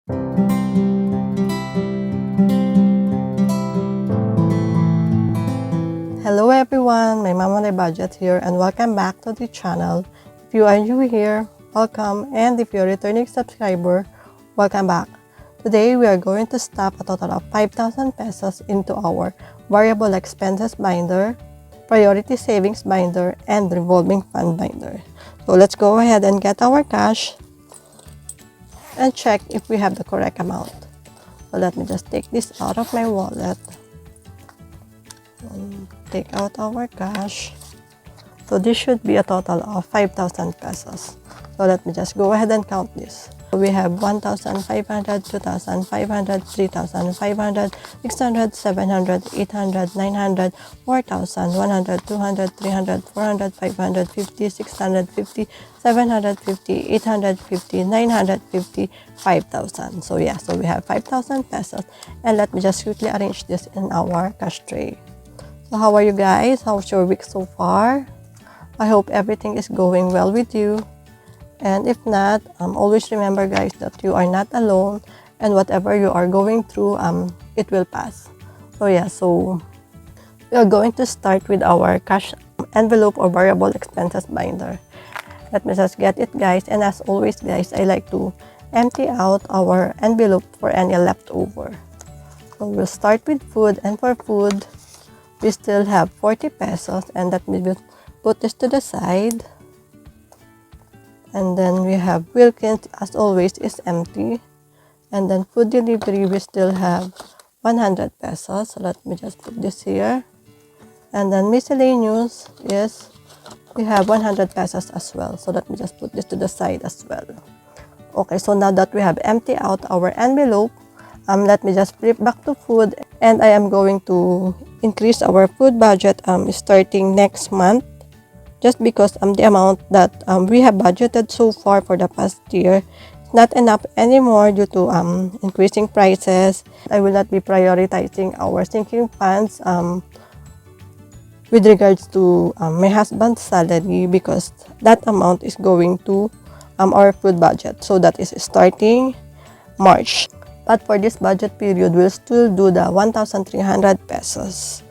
Hello everyone, my Mom on a Budget here and welcome back to the channel. If you are new here, welcome, and if you're a returning subscriber, welcome back. Today we are going to stuff a total of 5,000 pesos into our variable expenses binder, priority savings binder, and revolving fund binder. So let's go ahead and get our cash and check if we have the correct amount. So let me just take this out of my wallet. Take out our cash. So this should be a total of 5,000 pesos. So let me just go ahead and count this. So we have 1,500, 2,500, 3,500, 600, 700, 800, 900, 4,000, 100, 200, 300, 400, 550, 650, 750, 850, 950, 5,000. So yeah, so we have 5,000 pesos. And let me just quickly arrange this in our cash tray. So how are you guys? How's your week so far? I hope everything is going well with you. And if not, always remember guys that you are not alone and whatever you are going through, it will pass. So yeah, so we are going to start with our cash envelope or variable expenses binder. Let me just get it guys, and as always guys, I like to empty out our envelope for any leftover. So we'll start with food, and for food, we still have 40 pesos, and that we will put this to the side. And then we have Wilkins, as always, is empty. And then food delivery, we still have 100 pesos. So let me just put this here. And then miscellaneous is, we have 100 pesos as well. So let me just put this to the side as well. Okay, so now that we have emptied out our envelope, let me just flip back to food, and I am going to increase our food budget starting next month, just because the amount that we have budgeted so far for the past year is not enough anymore due to increasing prices. I will not be prioritizing our sinking funds with regards to my husband's salary, because that amount is going to our food budget. So that is starting March. But for this budget period, we'll still do the 1,300 pesos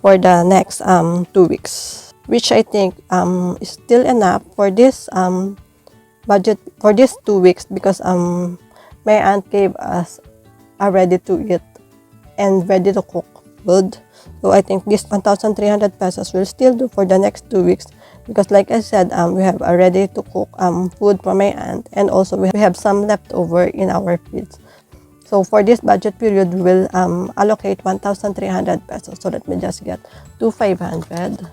for the next 2 weeks, which I think is still enough for this budget for these 2 weeks, because my aunt gave us a ready to eat and ready to cook food. So I think this 1,300 pesos will still do for the next 2 weeks, because like I said, we have a ready to cook food for my aunt, and also we have some leftover in our fridge. So for this budget period, we will allocate 1,300 pesos. So let me just get 2,500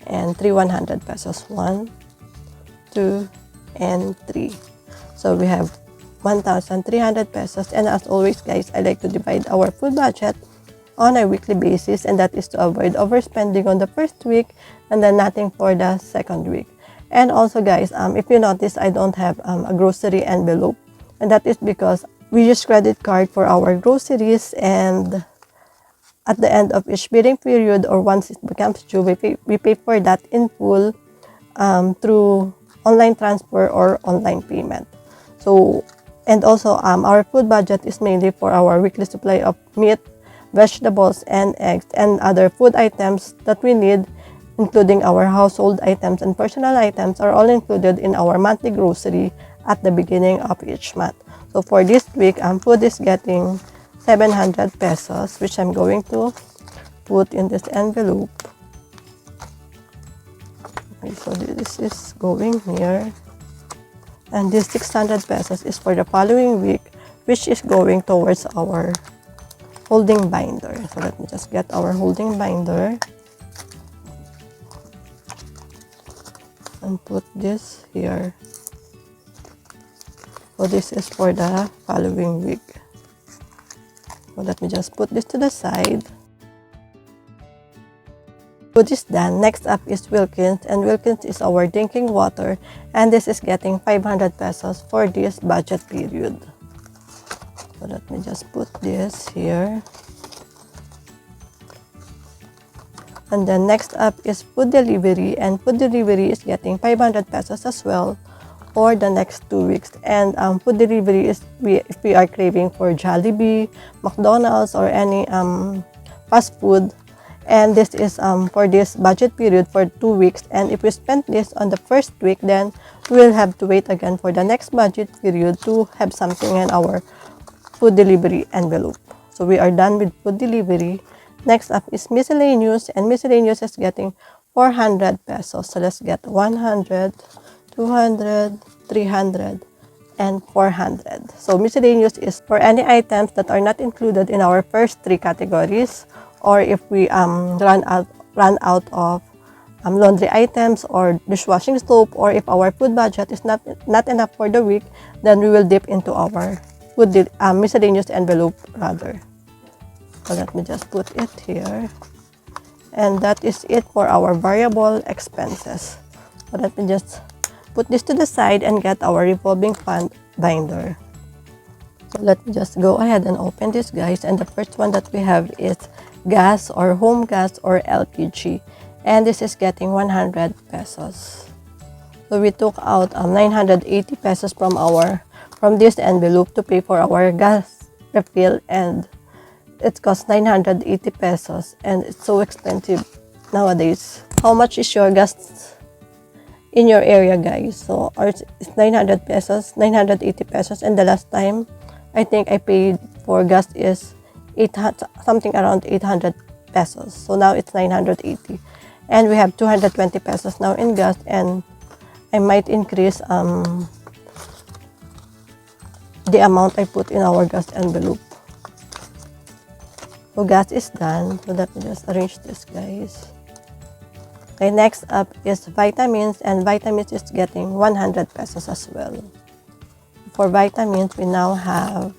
and 3,100 pesos. 1, 2, and 3. So we have 1,300 pesos. And as always, guys, I like to divide our food budget on a weekly basis, and that is to avoid overspending on the first week and then nothing for the second week. And also, guys, if you notice, I don't have a grocery envelope, and that is because we use credit card for our groceries, and at the end of each billing period, or once it becomes due, we pay for that in full through online transfer or online payment. So, and also our food budget is mainly for our weekly supply of meat, vegetables, and eggs, and other food items that we need, including our household items and personal items, are all included in our monthly grocery at the beginning of each month. So for this week, food is getting 700 pesos, which I'm going to put in this envelope. Okay, so this is going here. And this 600 pesos is for the following week, which is going towards our holding binder. So let me just get our holding binder and put this here. So this is for the following week. So let me just put this to the side. Food is done. Next up is Wilkins, and Wilkins is our drinking water, and this is getting 500 pesos for this budget period. So let me just put this here. And then next up is food delivery, and food delivery is getting 500 pesos as well for the next 2 weeks. And food delivery is if we are craving for Jollibee, McDonald's, or any fast food. And this is for this budget period for 2 weeks. And if we spend this on the first week, then we'll have to wait again for the next budget period to have something in our food delivery envelope. So we are done with food delivery. Next up is miscellaneous, and miscellaneous is getting 400 pesos. So let's get 100, 200, 300, and 400. So miscellaneous is for any items that are not included in our first 3 categories, or if we run out of laundry items or dishwashing soap, or if our food budget is not enough for the week, then we will dip into our food miscellaneous envelope rather. So let me just put it here. And that is it for our variable expenses. So let me just put this to the side and get our revolving fund binder. So let me just go ahead and open this, guys. And the first one that we have is gas or home gas or LPG. And this is getting 100 pesos. So we took out 980 pesos from this envelope to pay for our gas refill, and it costs 980 pesos, and it's so expensive nowadays. How much is your gas in your area, guys? So ours is 900 pesos, 980 pesos, and the last time I think I paid for gas is something around 800 pesos. So now it's 980, and we have 220 pesos now in gas, and I might increase the amount I put in our gas envelope. So gas is done. So let me just arrange this, guys. Okay, next up is vitamins, and vitamins is getting 100 pesos as well. For vitamins, we now have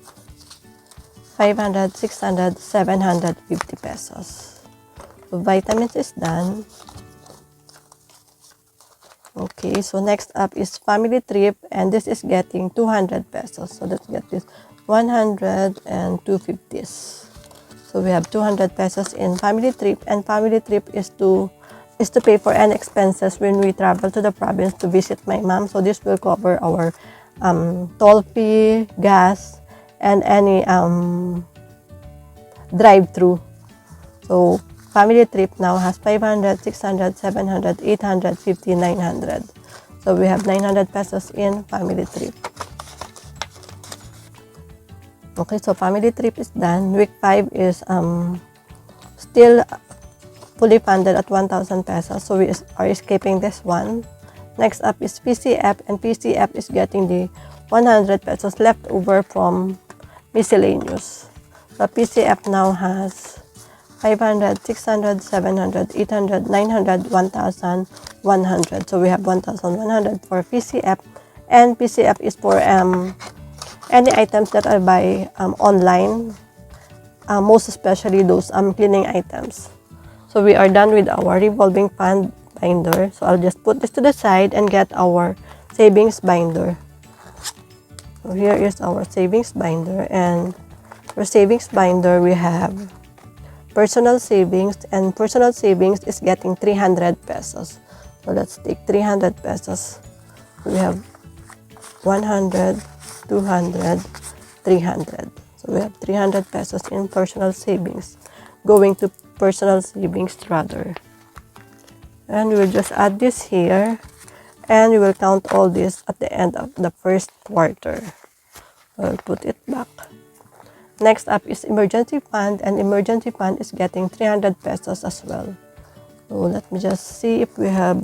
500, 600, 750 pesos. So vitamins is done. Okay, so next up is family trip, and this is getting 200 pesos. So let's get this 100 and 250s. So we have 200 pesos in family trip, and family trip is to pay for any expenses when we travel to the province to visit my mom. So this will cover our toll fee, gas, and any drive-through. So family trip now has 500, 600, 700, 850, 900. So we have 900 pesos in family trip. Okay, so family trip is done. Week 5 is still fully funded at 1,000 pesos. So we are skipping this one. Next up is PCF, and PCF is getting the 100 pesos left over from miscellaneous. So PCF now has 500, 600, 700, 800, 900, 1,100. So we have 1,100 for PCF, and PCF is for any items that I buy online, most especially those cleaning items. So we are done with our revolving fund binder. So I'll just put this to the side and get our savings binder. So here is our savings binder, and for savings binder we have personal savings, and personal savings is getting 300 pesos. So let's take 300 pesos. We have 100, 200, 300. So we have 300 pesos in personal savings going to personal savings rather. And we will just add this here, and we will count all this at the end of the first quarter. I'll put it back. Next up is emergency fund, and emergency fund is getting 300 pesos as well. So let me just see if we have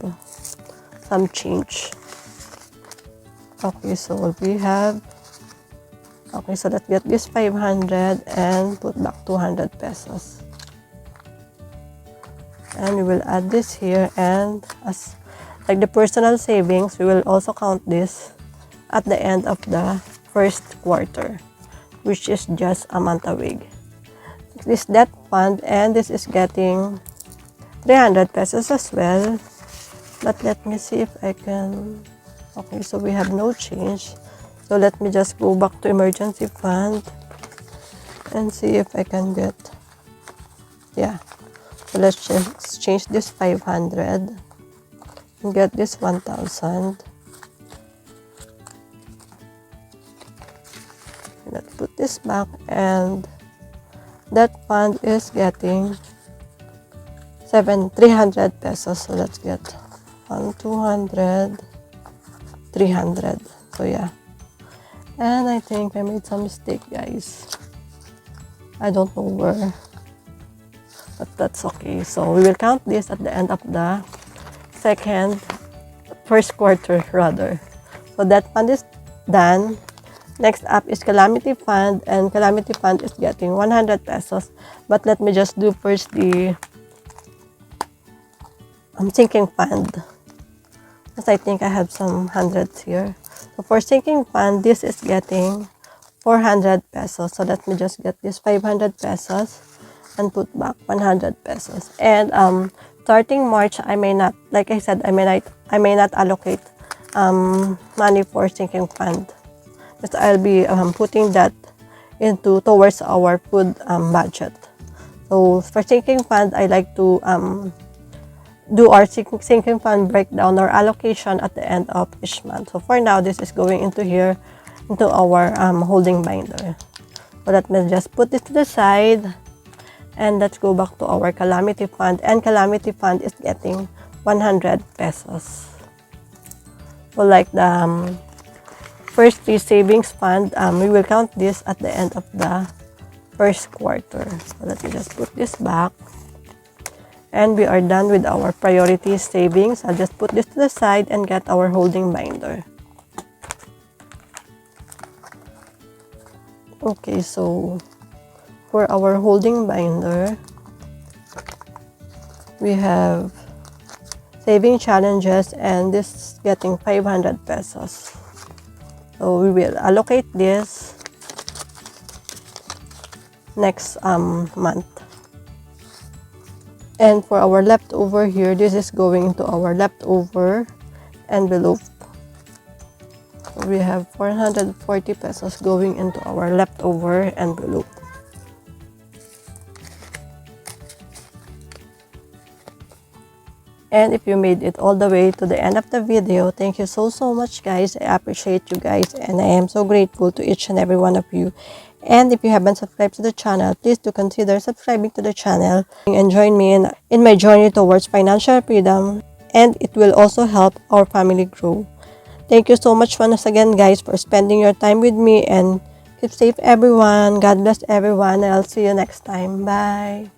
some change. Okay, so we have, okay, so let's get this 500 and put back 200 pesos. And we will add this here, and as like the personal savings, we will also count this at the end of the first quarter, which is just a month away. This debt fund, and this is getting 300 pesos as well. But let me see if I can. Okay, so we have no change. So let me just go back to emergency fund and see if I can get, yeah. So let's just change this 500 and get this 1,000. let's put this back, and that fund is getting 300 pesos. So let's get 200, 300. So yeah. And I think I made some mistake, guys. I don't know where, but that's okay. So we will count this at the end of the first quarter rather. So that fund is done. Next up is Calamity Fund, and Calamity Fund is getting 100 pesos. But let me just do first the sinking fund, because I think I have some hundreds here. So for sinking fund, this is getting 400 pesos. So let me just get this 500 pesos and put back 100 pesos. And starting March, I may not, like I said, I may not allocate money for sinking fund, because I'll be putting that towards our food budget. So for sinking fund, I like to do our sinking fund breakdown or allocation at the end of each month. So for now, this is going into here, into our holding binder. So let me just put this to the side, and let's go back to our Calamity Fund. And Calamity Fund is getting 100 pesos. So like the first three savings fund, we will count this at the end of the first quarter. So let me just put this back. And we are done with our priority savings. I'll just put this to the side and get our holding binder. Okay, so for our holding binder, we have saving challenges, and this is getting 500 pesos. So we will allocate this next month. And for our leftover here, this is going into our leftover envelope. So we have 440 pesos going into our leftover envelope. And if you made it all the way to the end of the video, thank you so much, guys. I appreciate you guys, and I am so grateful to each and every one of you. And if you haven't subscribed to the channel, please do consider subscribing to the channel and join me in my journey towards financial freedom, and it will also help our family grow. Thank you so much once again, guys, for spending your time with me, and keep safe, everyone. God bless everyone, and I'll see you next time. Bye.